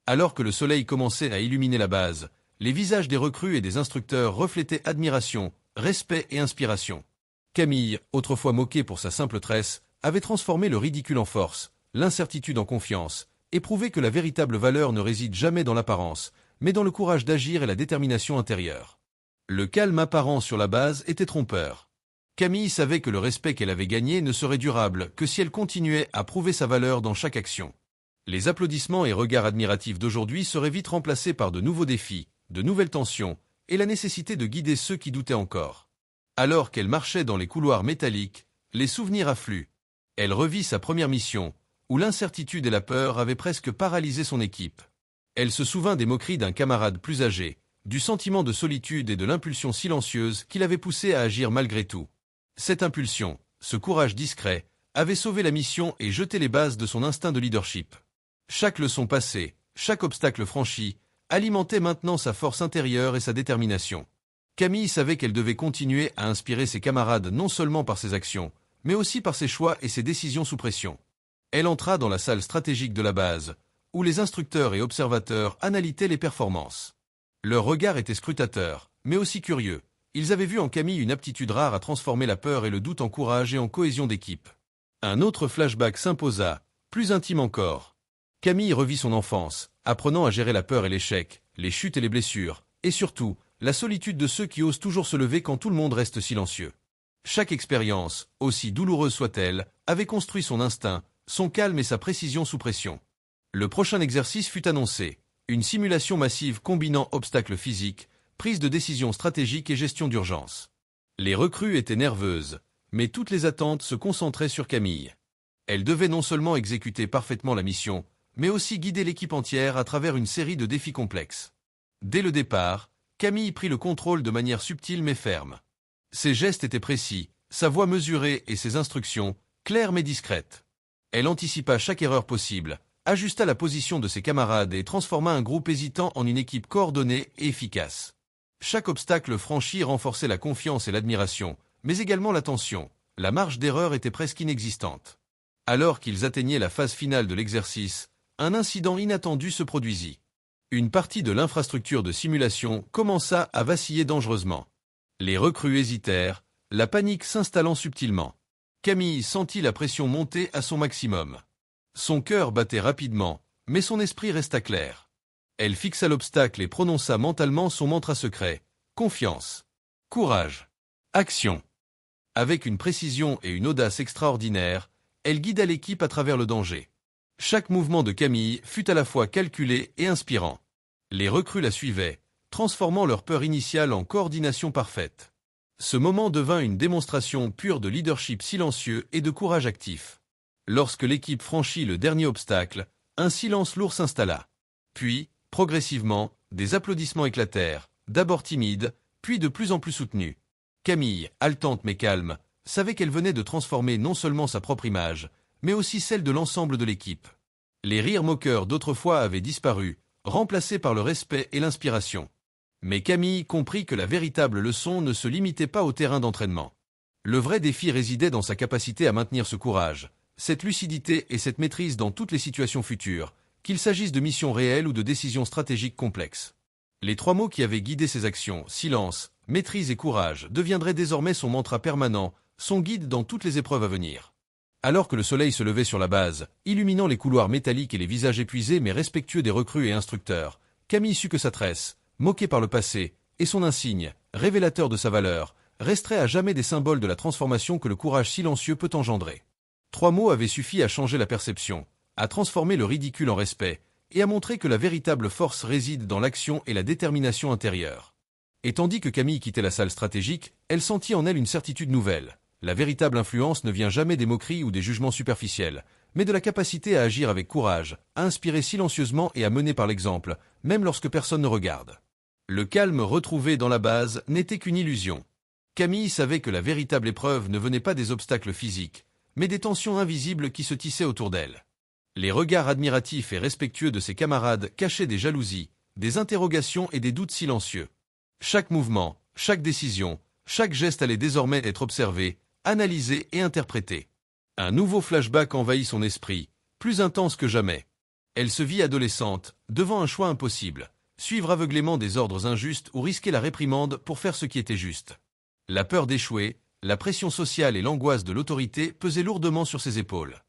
Alors que le soleil commençait à illuminer la base, les visages des recrues et des instructeurs reflétaient admiration, respect et inspiration. Camille, autrefois moquée pour sa simple tresse, avait transformé le ridicule en force, l'incertitude en confiance, et prouvé que la véritable valeur ne réside jamais dans l'apparence, mais dans le courage d'agir et la détermination intérieure. Le calme apparent sur la base était trompeur. Camille savait que le respect qu'elle avait gagné ne serait durable que si elle continuait à prouver sa valeur dans chaque action. Les applaudissements et regards admiratifs d'aujourd'hui seraient vite remplacés par de nouveaux défis, de nouvelles tensions, et la nécessité de guider ceux qui doutaient encore. Alors qu'elle marchait dans les couloirs métalliques, les souvenirs affluent. Elle revit sa première mission, où l'incertitude et la peur avaient presque paralysé son équipe. Elle se souvint des moqueries d'un camarade plus âgé, du sentiment de solitude et de l'impulsion silencieuse qui l'avait poussée à agir malgré tout. Cette impulsion, ce courage discret, avait sauvé la mission et jeté les bases de son instinct de leadership. Chaque leçon passée, chaque obstacle franchi, alimentait maintenant sa force intérieure et sa détermination. Camille savait qu'elle devait continuer à inspirer ses camarades non seulement par ses actions, mais aussi par ses choix et ses décisions sous pression. Elle entra dans la salle stratégique de la base, où les instructeurs et observateurs analysaient les performances. Leur regard était scrutateur, mais aussi curieux. Ils avaient vu en Camille une aptitude rare à transformer la peur et le doute en courage et en cohésion d'équipe. Un autre flashback s'imposa, plus intime encore. Camille revit son enfance, apprenant à gérer la peur et l'échec, les chutes et les blessures, et surtout, la solitude de ceux qui osent toujours se lever quand tout le monde reste silencieux. Chaque expérience, aussi douloureuse soit-elle, avait construit son instinct, son calme et sa précision sous pression. Le prochain exercice fut annoncé, une simulation massive combinant obstacles physiques, prise de décisions stratégiques et gestion d'urgence. Les recrues étaient nerveuses, mais toutes les attentes se concentraient sur Camille. Elle devait non seulement exécuter parfaitement la mission, mais aussi guider l'équipe entière à travers une série de défis complexes. Dès le départ, Camille prit le contrôle de manière subtile mais ferme. Ses gestes étaient précis, sa voix mesurée et ses instructions, claires mais discrètes. Elle anticipa chaque erreur possible, ajusta la position de ses camarades et transforma un groupe hésitant en une équipe coordonnée et efficace. Chaque obstacle franchi renforçait la confiance et l'admiration, mais également la tension. La marge d'erreur était presque inexistante. Alors qu'ils atteignaient la phase finale de l'exercice, un incident inattendu se produisit. Une partie de l'infrastructure de simulation commença à vaciller dangereusement. Les recrues hésitèrent, la panique s'installant subtilement. Camille sentit la pression monter à son maximum. Son cœur battait rapidement, mais son esprit resta clair. Elle fixa l'obstacle et prononça mentalement son mantra secret. Confiance. Courage. Action. Avec une précision et une audace extraordinaires, elle guida l'équipe à travers le danger. Chaque mouvement de Camille fut à la fois calculé et inspirant. Les recrues la suivaient, transformant leur peur initiale en coordination parfaite. Ce moment devint une démonstration pure de leadership silencieux et de courage actif. Lorsque l'équipe franchit le dernier obstacle, un silence lourd s'installa. Puis, progressivement, des applaudissements éclatèrent, d'abord timides, puis de plus en plus soutenus. Camille, haletante mais calme, savait qu'elle venait de transformer non seulement sa propre image, mais aussi celle de l'ensemble de l'équipe. Les rires moqueurs d'autrefois avaient disparu, remplacés par le respect et l'inspiration. Mais Camille comprit que la véritable leçon ne se limitait pas au terrain d'entraînement. Le vrai défi résidait dans sa capacité à maintenir ce courage, cette lucidité et cette maîtrise dans toutes les situations futures, qu'il s'agisse de missions réelles ou de décisions stratégiques complexes. Les trois mots qui avaient guidé ses actions, silence, maîtrise et courage, deviendraient désormais son mantra permanent, son guide dans toutes les épreuves à venir. Alors que le soleil se levait sur la base, illuminant les couloirs métalliques et les visages épuisés mais respectueux des recrues et instructeurs, Camille sut que sa tresse, moquée par le passé, et son insigne, révélateur de sa valeur, resteraient à jamais des symboles de la transformation que le courage silencieux peut engendrer. Trois mots avaient suffi à changer la perception, à transformer le ridicule en respect, et à montrer que la véritable force réside dans l'action et la détermination intérieure. Et tandis que Camille quittait la salle stratégique, elle sentit en elle une certitude nouvelle. La véritable influence ne vient jamais des moqueries ou des jugements superficiels, mais de la capacité à agir avec courage, à inspirer silencieusement et à mener par l'exemple, même lorsque personne ne regarde. Le calme retrouvé dans la base n'était qu'une illusion. Camille savait que la véritable épreuve ne venait pas des obstacles physiques, mais des tensions invisibles qui se tissaient autour d'elle. Les regards admiratifs et respectueux de ses camarades cachaient des jalousies, des interrogations et des doutes silencieux. Chaque mouvement, chaque décision, chaque geste allait désormais être observé, analysé et interprété. Un nouveau flashback envahit son esprit, plus intense que jamais. Elle se vit adolescente, devant un choix impossible, suivre aveuglément des ordres injustes ou risquer la réprimande pour faire ce qui était juste. La peur d'échouer, la pression sociale et l'angoisse de l'autorité pesaient lourdement sur ses épaules.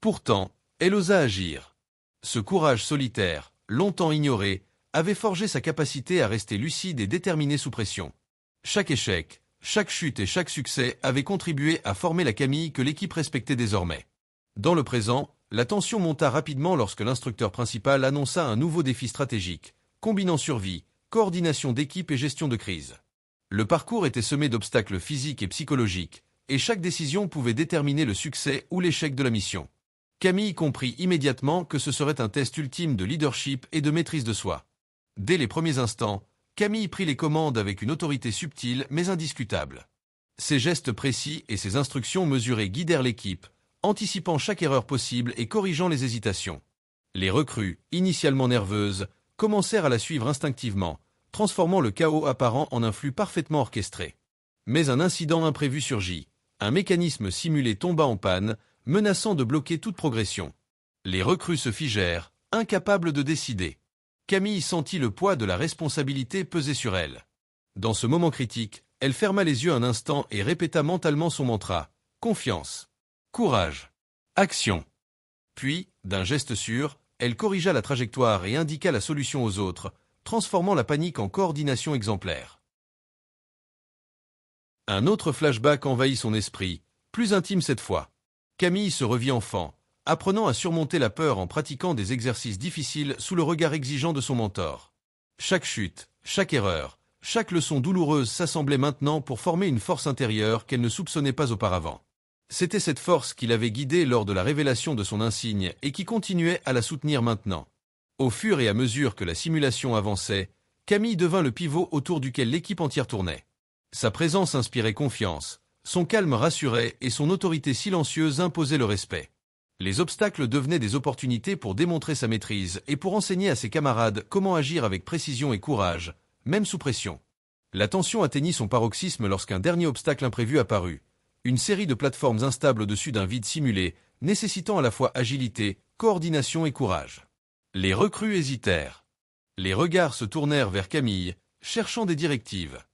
Pourtant, elle osa agir. Ce courage solitaire, longtemps ignoré, avait forgé sa capacité à rester lucide et déterminée sous pression. Chaque échec, chaque chute et chaque succès avaient contribué à former la Camille que l'équipe respectait désormais. Dans le présent, la tension monta rapidement lorsque l'instructeur principal annonça un nouveau défi stratégique, combinant survie, coordination d'équipe et gestion de crise. Le parcours était semé d'obstacles physiques et psychologiques, et chaque décision pouvait déterminer le succès ou l'échec de la mission. Camille comprit immédiatement que ce serait un test ultime de leadership et de maîtrise de soi. Dès les premiers instants, Camille prit les commandes avec une autorité subtile mais indiscutable. Ses gestes précis et ses instructions mesurées guidèrent l'équipe, anticipant chaque erreur possible et corrigeant les hésitations. Les recrues, initialement nerveuses, commencèrent à la suivre instinctivement, transformant le chaos apparent en un flux parfaitement orchestré. Mais un incident imprévu surgit. Un mécanisme simulé tomba en panne, menaçant de bloquer toute progression. Les recrues se figèrent, incapables de décider. Camille sentit le poids de la responsabilité peser sur elle. Dans ce moment critique, elle ferma les yeux un instant et répéta mentalement son mantra. Confiance. Courage. Action. Puis, d'un geste sûr, elle corrigea la trajectoire et indiqua la solution aux autres, transformant la panique en coordination exemplaire. Un autre flashback envahit son esprit, plus intime cette fois. Camille se revit enfant, apprenant à surmonter la peur en pratiquant des exercices difficiles sous le regard exigeant de son mentor. Chaque chute, chaque erreur, chaque leçon douloureuse s'assemblait maintenant pour former une force intérieure qu'elle ne soupçonnait pas auparavant. C'était cette force qui l'avait guidée lors de la révélation de son insigne et qui continuait à la soutenir maintenant. Au fur et à mesure que la simulation avançait, Camille devint le pivot autour duquel l'équipe entière tournait. Sa présence inspirait confiance, son calme rassurait et son autorité silencieuse imposait le respect. Les obstacles devenaient des opportunités pour démontrer sa maîtrise et pour enseigner à ses camarades comment agir avec précision et courage, même sous pression. La tension atteignit son paroxysme lorsqu'un dernier obstacle imprévu apparut. Une série de plateformes instables au-dessus d'un vide simulé, nécessitant à la fois agilité, coordination et courage. Les recrues hésitèrent. Les regards se tournèrent vers Camille, cherchant des directives.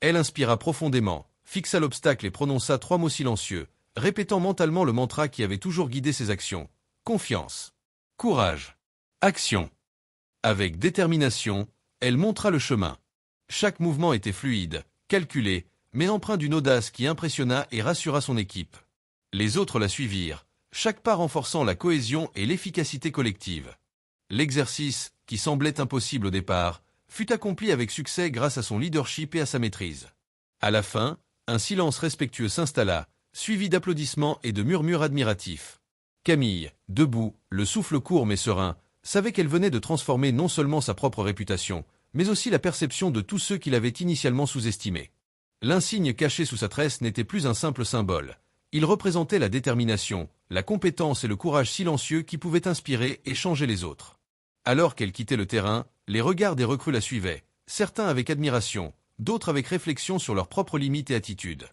Elle inspira profondément, fixa l'obstacle et prononça 3 mots silencieux, répétant mentalement le mantra qui avait toujours guidé ses actions. Confiance. Courage. Action. Avec détermination, elle montra le chemin. Chaque mouvement était fluide, calculé, mais empreint d'une audace qui impressionna et rassura son équipe. Les autres la suivirent, chaque pas renforçant la cohésion et l'efficacité collective. L'exercice, qui semblait impossible au départ, fut accompli avec succès grâce à son leadership et à sa maîtrise. À la fin, un silence respectueux s'installa, suivi d'applaudissements et de murmures admiratifs. Camille, debout, le souffle court mais serein, savait qu'elle venait de transformer non seulement sa propre réputation, mais aussi la perception de tous ceux qui l'avaient initialement sous-estimée. L'insigne caché sous sa tresse n'était plus un simple symbole. Il représentait la détermination, la compétence et le courage silencieux qui pouvaient inspirer et changer les autres. Alors qu'elle quittait le terrain, les regards des recrues la suivaient, certains avec admiration, d'autres avec réflexion sur leurs propres limites et attitudes.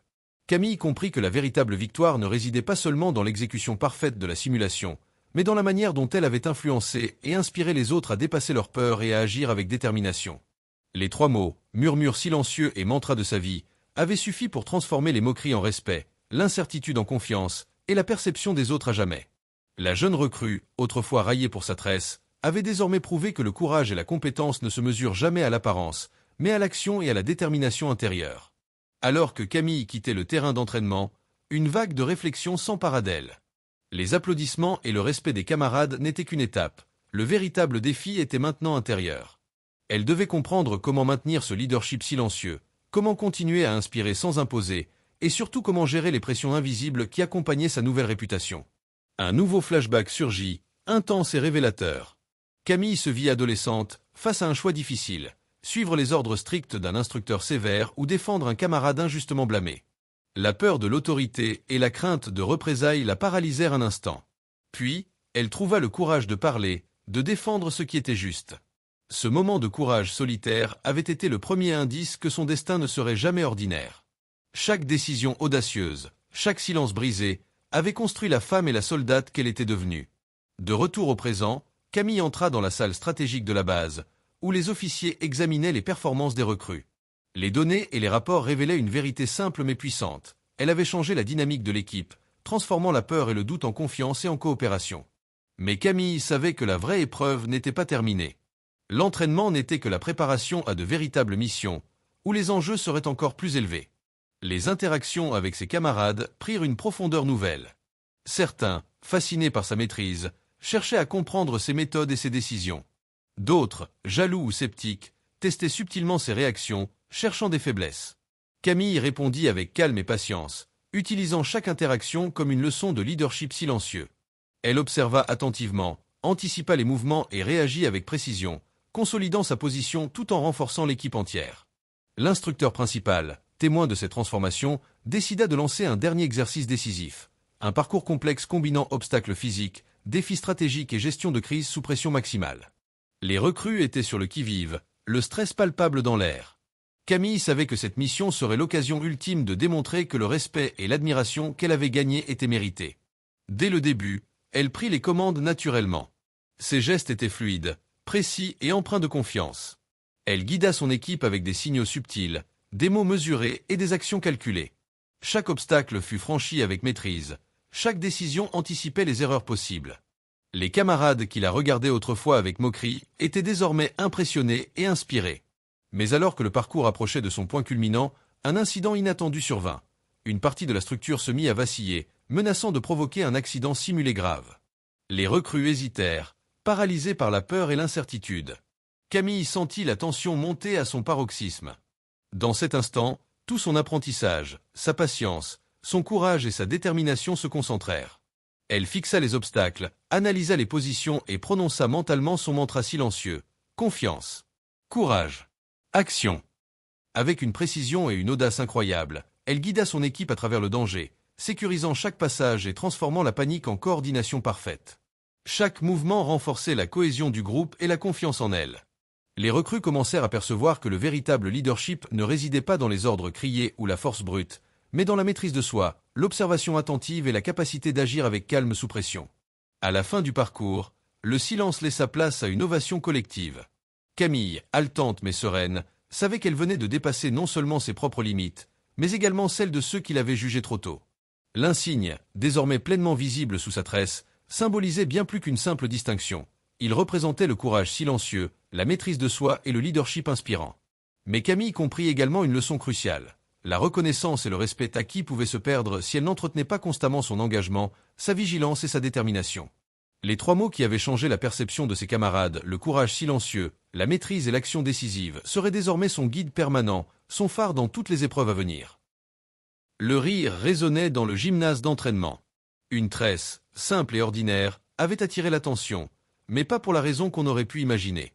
Camille comprit que la véritable victoire ne résidait pas seulement dans l'exécution parfaite de la simulation, mais dans la manière dont elle avait influencé et inspiré les autres à dépasser leurs peurs et à agir avec détermination. Les 3 mots, murmures silencieux et mantra de sa vie, avaient suffi pour transformer les moqueries en respect, l'incertitude en confiance et la perception des autres à jamais. La jeune recrue, autrefois raillée pour sa tresse, avait désormais prouvé que le courage et la compétence ne se mesurent jamais à l'apparence, mais à l'action et à la détermination intérieure. Alors que Camille quittait le terrain d'entraînement, une vague de réflexion s'empara d'elle. Les applaudissements et le respect des camarades n'étaient qu'une étape, le véritable défi était maintenant intérieur. Elle devait comprendre comment maintenir ce leadership silencieux, comment continuer à inspirer sans imposer, et surtout comment gérer les pressions invisibles qui accompagnaient sa nouvelle réputation. Un nouveau flashback surgit, intense et révélateur. Camille se vit adolescente, face à un choix difficile, suivre les ordres stricts d'un instructeur sévère ou défendre un camarade injustement blâmé. La peur de l'autorité et la crainte de représailles la paralysèrent un instant. Puis, elle trouva le courage de parler, de défendre ce qui était juste. Ce moment de courage solitaire avait été le premier indice que son destin ne serait jamais ordinaire. Chaque décision audacieuse, chaque silence brisé, avait construit la femme et la soldate qu'elle était devenue. De retour au présent, Camille entra dans la salle stratégique de la base, où les officiers examinaient les performances des recrues. Les données et les rapports révélaient une vérité simple mais puissante. Elle avait changé la dynamique de l'équipe, transformant la peur et le doute en confiance et en coopération. Mais Camille savait que la vraie épreuve n'était pas terminée. L'entraînement n'était que la préparation à de véritables missions, où les enjeux seraient encore plus élevés. Les interactions avec ses camarades prirent une profondeur nouvelle. Certains, fascinés par sa maîtrise, cherchaient à comprendre ses méthodes et ses décisions. D'autres, jaloux ou sceptiques, testaient subtilement ses réactions, cherchant des faiblesses. Camille répondit avec calme et patience, utilisant chaque interaction comme une leçon de leadership silencieux. Elle observa attentivement, anticipa les mouvements et réagit avec précision, consolidant sa position tout en renforçant l'équipe entière. L'instructeur principal, témoin de cette transformation, décida de lancer un dernier exercice décisif. Un parcours complexe combinant obstacles physiques, défis stratégiques et gestion de crise sous pression maximale. Les recrues étaient sur le qui-vive, le stress palpable dans l'air. Camille savait que cette mission serait l'occasion ultime de démontrer que le respect et l'admiration qu'elle avait gagnés étaient mérités. Dès le début, elle prit les commandes naturellement. Ses gestes étaient fluides, précis et empreints de confiance. Elle guida son équipe avec des signaux subtils, des mots mesurés et des actions calculées. Chaque obstacle fut franchi avec maîtrise, chaque décision anticipait les erreurs possibles. Les camarades qui la regardaient autrefois avec moquerie étaient désormais impressionnés et inspirés. Mais alors que le parcours approchait de son point culminant, un incident inattendu survint. Une partie de la structure se mit à vaciller, menaçant de provoquer un accident simulé grave. Les recrues hésitèrent, paralysés par la peur et l'incertitude. Camille sentit la tension monter à son paroxysme. Dans cet instant, tout son apprentissage, sa patience, son courage et sa détermination se concentrèrent. Elle fixa les obstacles, analysa les positions et prononça mentalement son mantra silencieux. Confiance. Courage. Action. Avec une précision et une audace incroyables, elle guida son équipe à travers le danger, sécurisant chaque passage et transformant la panique en coordination parfaite. Chaque mouvement renforçait la cohésion du groupe et la confiance en elle. Les recrues commencèrent à percevoir que le véritable leadership ne résidait pas dans les ordres criés ou la force brute, mais dans la maîtrise de soi, l'observation attentive et la capacité d'agir avec calme sous pression. À la fin du parcours, le silence laissa place à une ovation collective. Camille, haletante mais sereine, savait qu'elle venait de dépasser non seulement ses propres limites, mais également celles de ceux qui l'avaient jugée trop tôt. L'insigne, désormais pleinement visible sous sa tresse, symbolisait bien plus qu'une simple distinction. Il représentait le courage silencieux, la maîtrise de soi et le leadership inspirant. Mais Camille comprit également une leçon cruciale. La reconnaissance et le respect acquis pouvaient se perdre si elle n'entretenait pas constamment son engagement, sa vigilance et sa détermination. Les trois mots qui avaient changé la perception de ses camarades, le courage silencieux, la maîtrise et l'action décisive, seraient désormais son guide permanent, son phare dans toutes les épreuves à venir. Le rire résonnait dans le gymnase d'entraînement. Une tresse, simple et ordinaire, avait attiré l'attention, mais pas pour la raison qu'on aurait pu imaginer.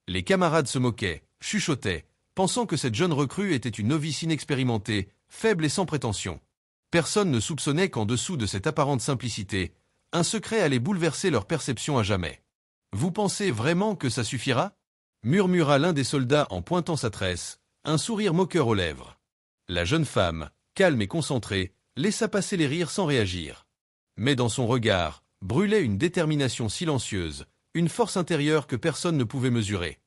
Les camarades se moquaient, chuchotaient, pensant que cette jeune recrue était une novice inexpérimentée, faible et sans prétention. Personne ne soupçonnait qu'en dessous de cette apparente simplicité, un secret allait bouleverser leur perception à jamais. « Vous pensez vraiment que ça suffira ?» murmura l'un des soldats en pointant sa tresse, un sourire moqueur aux lèvres. La jeune femme, calme et concentrée, laissa passer les rires sans réagir. Mais dans son regard, brûlait une détermination silencieuse, une force intérieure que personne ne pouvait mesurer.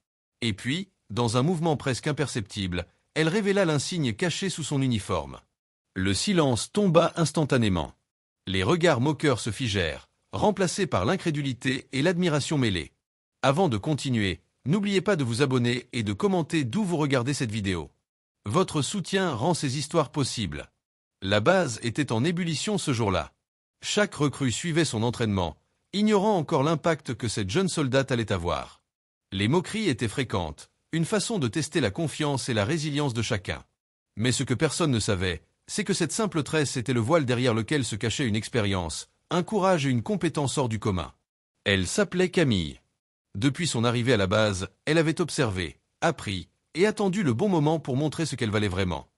Et puis, dans un mouvement presque imperceptible, elle révéla l'insigne caché sous son uniforme. Le silence tomba instantanément. Les regards moqueurs se figèrent, remplacés par l'incrédulité et l'admiration mêlée. Avant de continuer, n'oubliez pas de vous abonner et de commenter d'où vous regardez cette vidéo. Votre soutien rend ces histoires possibles. La base était en ébullition ce jour-là. Chaque recrue suivait son entraînement, ignorant encore l'impact que cette jeune soldate allait avoir. Les moqueries étaient fréquentes, une façon de tester la confiance et la résilience de chacun. Mais ce que personne ne savait, c'est que cette simple tresse était le voile derrière lequel se cachait une expérience, un courage et une compétence hors du commun. Elle s'appelait Camille. Depuis son arrivée à la base, elle avait observé, appris et attendu le bon moment pour montrer ce qu'elle valait vraiment.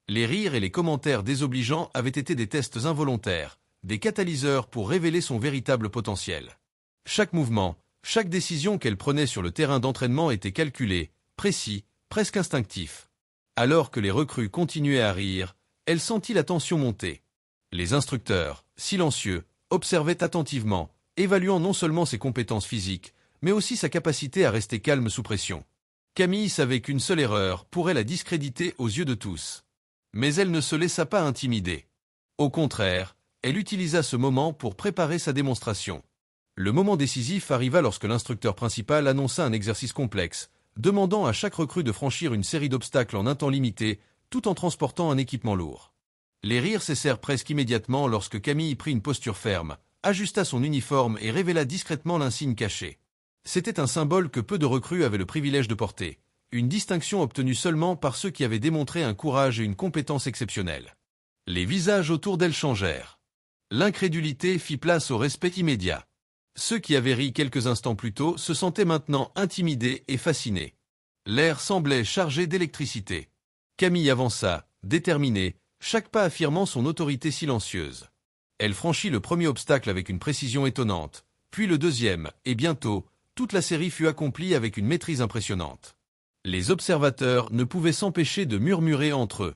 Les rires et les commentaires désobligeants avaient été des tests involontaires, des catalyseurs pour révéler son véritable potentiel. Chaque mouvement, chaque décision qu'elle prenait sur le terrain d'entraînement était calculé, précis, presque instinctif. Alors que les recrues continuaient à rire, elle sentit la tension monter. Les instructeurs, silencieux, observaient attentivement, évaluant non seulement ses compétences physiques, mais aussi sa capacité à rester calme sous pression. Camille savait qu'une seule erreur pourrait la discréditer aux yeux de tous. Mais elle ne se laissa pas intimider. Au contraire, elle utilisa ce moment pour préparer sa démonstration. Le moment décisif arriva lorsque l'instructeur principal annonça un exercice complexe, demandant à chaque recrue de franchir une série d'obstacles en un temps limité, tout en transportant un équipement lourd. Les rires cessèrent presque immédiatement lorsque Camille prit une posture ferme, ajusta son uniforme et révéla discrètement l'insigne caché. C'était un symbole que peu de recrues avaient le privilège de porter, une distinction obtenue seulement par ceux qui avaient démontré un courage et une compétence exceptionnels. Les visages autour d'elle changèrent. L'incrédulité fit place au respect immédiat. Ceux qui avaient ri quelques instants plus tôt se sentaient maintenant intimidés et fascinés. L'air semblait chargé d'électricité. Camille avança, déterminée, chaque pas affirmant son autorité silencieuse. Elle franchit le premier obstacle avec une précision étonnante, puis le deuxième, et bientôt, toute la série fut accomplie avec une maîtrise impressionnante. Les observateurs ne pouvaient s'empêcher de murmurer entre eux.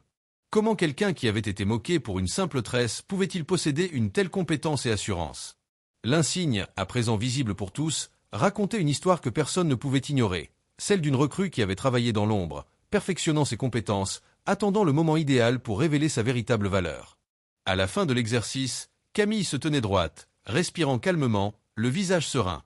Comment quelqu'un qui avait été moqué pour une simple tresse pouvait-il posséder une telle compétence et assurance? L'insigne, à présent visible pour tous, racontait une histoire que personne ne pouvait ignorer, celle d'une recrue qui avait travaillé dans l'ombre, perfectionnant ses compétences, attendant le moment idéal pour révéler sa véritable valeur. À la fin de l'exercice, Camille se tenait droite, respirant calmement, le visage serein.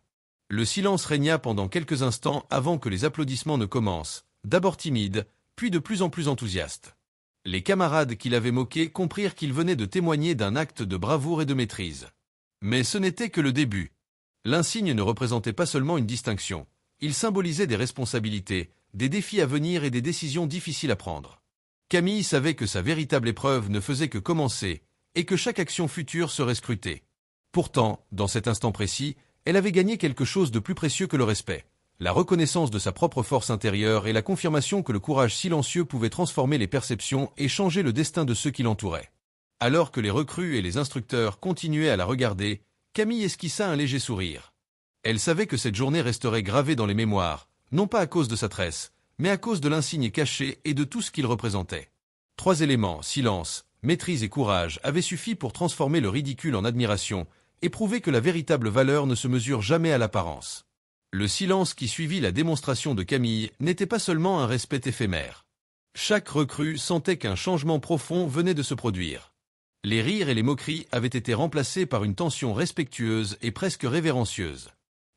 Le silence régna pendant quelques instants avant que les applaudissements ne commencent, d'abord timides, puis de plus en plus enthousiastes. Les camarades qui l'avaient moqué comprirent qu'il venait de témoigner d'un acte de bravoure et de maîtrise. Mais ce n'était que le début. L'insigne ne représentait pas seulement une distinction, il symbolisait des responsabilités, des défis à venir et des décisions difficiles à prendre. Camille savait que sa véritable épreuve ne faisait que commencer, et que chaque action future serait scrutée. Pourtant, dans cet instant précis, elle avait gagné quelque chose de plus précieux que le respect, la reconnaissance de sa propre force intérieure et la confirmation que le courage silencieux pouvait transformer les perceptions et changer le destin de ceux qui l'entouraient. Alors que les recrues et les instructeurs continuaient à la regarder, Camille esquissa un léger sourire. Elle savait que cette journée resterait gravée dans les mémoires, non pas à cause de sa tresse, mais à cause de l'insigne caché et de tout ce qu'il représentait. 3 éléments, silence, maîtrise et courage, avaient suffi pour transformer le ridicule en admiration, et prouver que la véritable valeur ne se mesure jamais à l'apparence. Le silence qui suivit la démonstration de Camille n'était pas seulement un respect éphémère. Chaque recrue sentait qu'un changement profond venait de se produire. Les rires et les moqueries avaient été remplacés par une tension respectueuse et presque révérencieuse.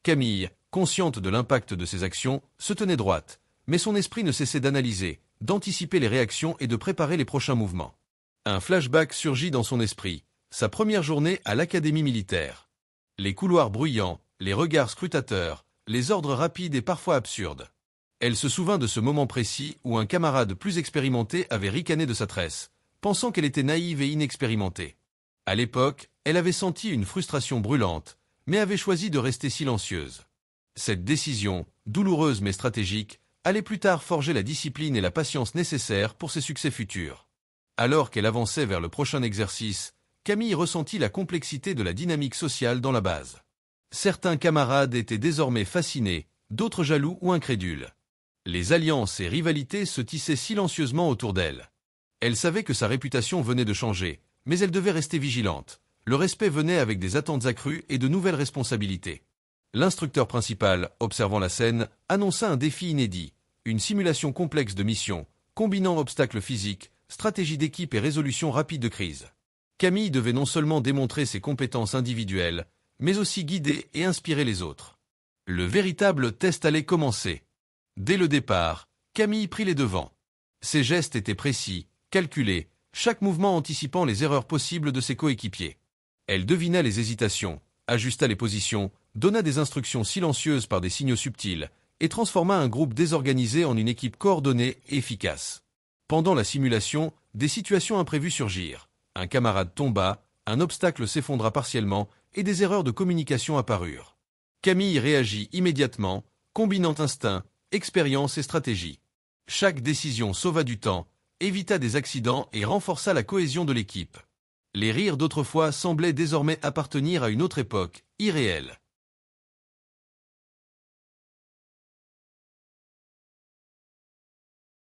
Camille, consciente de l'impact de ses actions, se tenait droite, mais son esprit ne cessait d'analyser, d'anticiper les réactions et de préparer les prochains mouvements. Un flashback surgit dans son esprit. Sa première journée à l'académie militaire. Les couloirs bruyants, les regards scrutateurs, les ordres rapides et parfois absurdes. Elle se souvint de ce moment précis où un camarade plus expérimenté avait ricané de sa tresse, pensant qu'elle était naïve et inexpérimentée. À l'époque, elle avait senti une frustration brûlante, mais avait choisi de rester silencieuse. Cette décision, douloureuse mais stratégique, allait plus tard forger la discipline et la patience nécessaires pour ses succès futurs. Alors qu'elle avançait vers le prochain exercice, Camille ressentit la complexité de la dynamique sociale dans la base. Certains camarades étaient désormais fascinés, d'autres jaloux ou incrédules. Les alliances et rivalités se tissaient silencieusement autour d'elle. Elle savait que sa réputation venait de changer, mais elle devait rester vigilante. Le respect venait avec des attentes accrues et de nouvelles responsabilités. L'instructeur principal, observant la scène, annonça un défi inédit, une simulation complexe de mission, combinant obstacles physiques, stratégie d'équipe et résolution rapide de crise. Camille devait non seulement démontrer ses compétences individuelles, mais aussi guider et inspirer les autres. Le véritable test allait commencer. Dès le départ, Camille prit les devants. Ses gestes étaient précis, calculés, chaque mouvement anticipant les erreurs possibles de ses coéquipiers. Elle devina les hésitations, ajusta les positions, donna des instructions silencieuses par des signaux subtils, et transforma un groupe désorganisé en une équipe coordonnée et efficace. Pendant la simulation, des situations imprévues surgirent. Un camarade tomba, un obstacle s'effondra partiellement et des erreurs de communication apparurent. Camille réagit immédiatement, combinant instinct, expérience et stratégie. Chaque décision sauva du temps, évita des accidents et renforça la cohésion de l'équipe. Les rires d'autrefois semblaient désormais appartenir à une autre époque, irréelle.